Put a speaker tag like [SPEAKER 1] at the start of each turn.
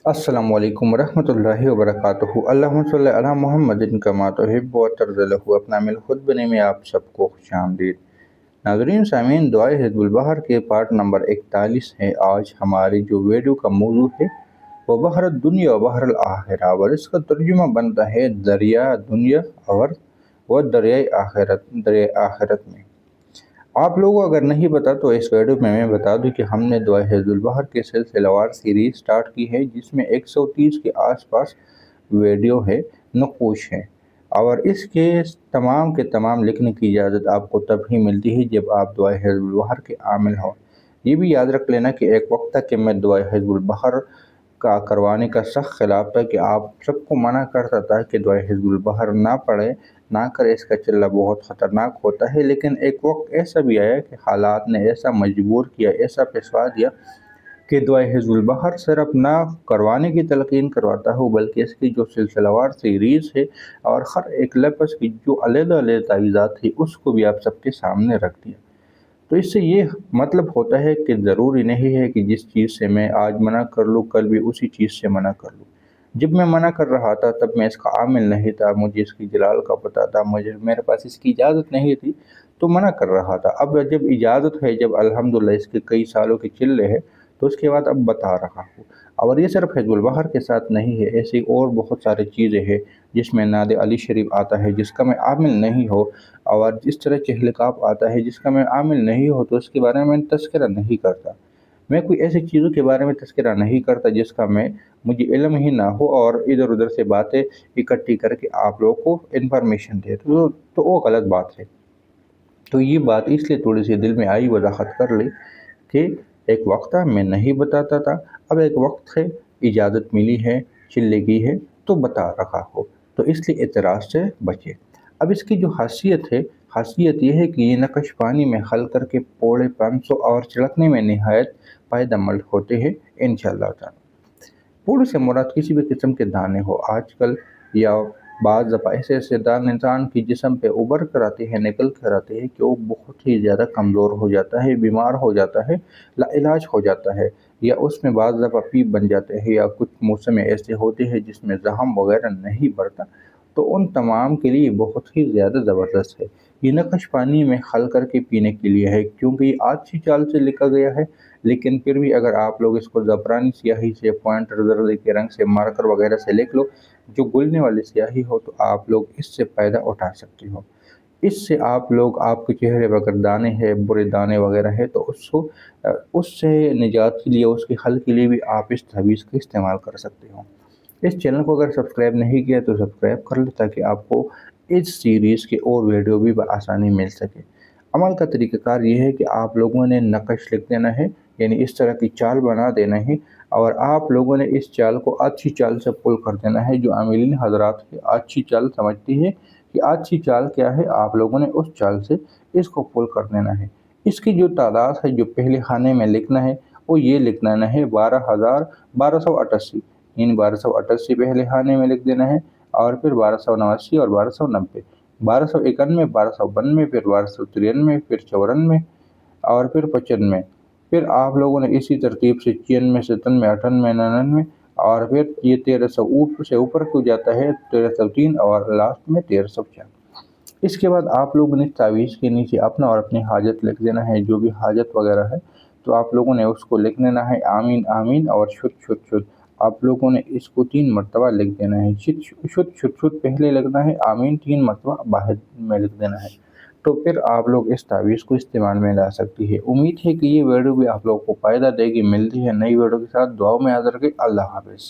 [SPEAKER 1] अस्सलामु अलैकुम वरहमतुल्लाहि वबरकातुहू। अल्लाहुम्मा सल्लि अला मुहम्मदिन कमा तुहिब्बु व तर्ज़ुलहू। अपना मिल खुद बने में आप सबको खुशामदीद। नाज़रीन सामीन, दुआए हिज़्बुल बहर के पार्ट नंबर 41 है। आज हमारी जो वीडियो का मौजू है वो बहर दुनिया बहर आखिरा, और इसका तर्जुमा बनता है दरिया दुनिया और व दरिया आखिरत में। आप लोगों को अगर नहीं पता तो इस वीडियो में मैं बता दूं कि हमने दुआ हिज़्बुल बहर के सिलसिलेवार सीरीज़ स्टार्ट की है, जिसमें 130 के आसपास वीडियो है, नक़ूश है। और इसके तमाम के तमाम लिखने की इजाज़त आपको तब ही मिलती है जब आप दुआ हिज़्बुल बहर के आमिल हो। ये भी याद रख लेना कि एक वक्त था कि मैं दुआ हिज़्बुल बहर का करवाने का सख्त खिलाफ था, कि आप सबको मना करता था कि दुआ हिज़्बुल बहर ना पढ़े ना करे, इसका चलना बहुत ख़तरनाक होता है। लेकिन एक वक्त ऐसा भी आया कि हालात ने ऐसा मजबूर किया, ऐसा फंसवा दिया कि दुआ हिज़्बुल बहर सिर्फ ना करवाने की तलकीन करवाता हूँ, बल्कि इसकी जो सिलसिलावार सीरीज़ है और हर एक लफ्ज़ की जो अलग-अलग तावीज़ात थी उसको भी आप सबके सामने रख दिया। तो इससे ये मतलब होता है कि ज़रूरी नहीं है कि जिस चीज़ से मैं आज मना कर लूँ कल भी उसी चीज़ से मना कर लूँ। जब मैं मना कर रहा था तब मैं इसका आमिल नहीं था, मुझे इसकी जलाल का पता था, मेरे पास इसकी इजाज़त नहीं थी तो मना कर रहा था। अब जब इजाज़त है, जब अल्हम्दुलिल्लाह इसके कई सालों के चिल्ले हैं, तो उसके बाद अब बता रहा हूँ। और ये सिर्फ हिज़्बुल बहर के साथ नहीं है, ऐसी और बहुत सारी चीज़ें हैं जिसमें नादे अली शरीफ आता है जिसका मैं आमिल नहीं हो, और जिस तरह चहलकाप आता है जिसका मैं आमिल नहीं हो, तो उसके बारे में तज़किरा नहीं करता। मैं कोई ऐसी चीज़ों के बारे में तज़किरा नहीं करता जिसका मुझे इल्म ही ना हो, और इधर उधर से बातें इकट्ठी करके आप लोगों को इन्फॉर्मेशन दे, तो वो गलत बात है। तो ये बात इसलिए थोड़ी सी दिल में आई, वजाहत कर ली कि एक वक्त था मैं नहीं बताता था, अब एक वक्त है इजाज़त मिली है, चिल्ले की है तो बता रहा हो, तो इसलिए एतराज़ से बचे। अब इसकी जो खासियत यह है कि ये नकश पानी में हल करके पौड़े 500 और छिड़कने में नहायत फ़ायदेमंद होते हैं इंशाअल्लाह ताला। फूड से मुराद किसी भी किस्म के दाने हो, आजकल या बाज़ दफ़ा ऐसे ऐसे दाने इंसान के जिस्म पे उभर कर आते हैं, निकल कर आते हैं कि वो बहुत ही ज़्यादा कमज़ोर हो जाता है, बीमार हो जाता है, लाइलाज हो जाता है, या उसमें बाज़ दफ़ा पीप बन जाते हैं, या कुछ मौसम ऐसे होते हैं जिसमें ज़ख़म वगैरह नहीं बढ़ता। तो उन तमाम के लिए बहुत ही ज़्यादा ज़बरदस्त है। ये नकश पानी में हल करके पीने के लिए है, क्योंकि ये अच्छी चाल से लिखा गया है। लेकिन फिर भी अगर आप लोग इसको ज़फ़रानी स्याही से, पॉइंटर ज़र्दे के रंग से, मार्कर वगैरह से लिख लो, जो घुलने वाली स्याही हो, तो आप लोग इससे फ़ायदा उठा सकते हो। इससे आप लोग, आपके चेहरे पर अगर दाने हैं, बुरे दाने वगैरह है, तो उससे निजात के लिए, उसके हल के लिए भी आप इस तवीज़ का इस्तेमाल कर सकते हो। इस चैनल को अगर सब्सक्राइब नहीं किया तो सब्सक्राइब कर लो, ताकि आपको इस सीरीज़ के और वीडियो भी बआसानी मिल सके। अमल का तरीक़ाकार ये है कि आप लोगों ने नक़श लिख देना है, यानी इस तरह की चाल बना देना है, और आप लोगों ने इस चाल को अच्छी चाल से पुल कर देना है। जो आमिलीन हज़रात है अच्छी चाल समझती है कि अच्छी चाल क्या है, आप लोगों ने उस चाल से इसको पुल कर देना है। इसकी जो तादाद है, जो पहले खाने में लिखना है, वो ये लिखना है 12,1288, इन 1288 पहले खाने में लिख देना है, और फिर 1289 और 1290, 1291, 1292, फिर 1293, फिर 94 और फिर 95। फिर आप लोगों ने इसी तरतीब से 96, 97, 98, 99, और फिर ये 1300 ऊपर से ऊपर को जाता है, 1303 और लास्ट में 1304। इसके बाद आप लोगों ने तावीज़ के नीचे अपना और अपनी हाजत लिख देना है, जो भी हाजत वगैरह है, तो आप लोगों ने उसको लिख देना है आमीन आमीन और शुद्ध शुद्ध शुद्ध। आप लोगों ने इसको 3 मरतबा लिख देना है, शुद्ध शुद्ध शुद्ध शुद्ध पहले लिखना है, आमीन 3 मरतबा बाहर में लिख देना है। तो फिर आप लोग इस तावीज़ को इस्तेमाल में ला सकती है। उम्मीद है कि ये वीडियो भी आप लोगों को फ़ायदा देगी। मिलती है नई वीडियो के साथ, दुआओं में याद रखें। अल्लाह हाफ़िज़।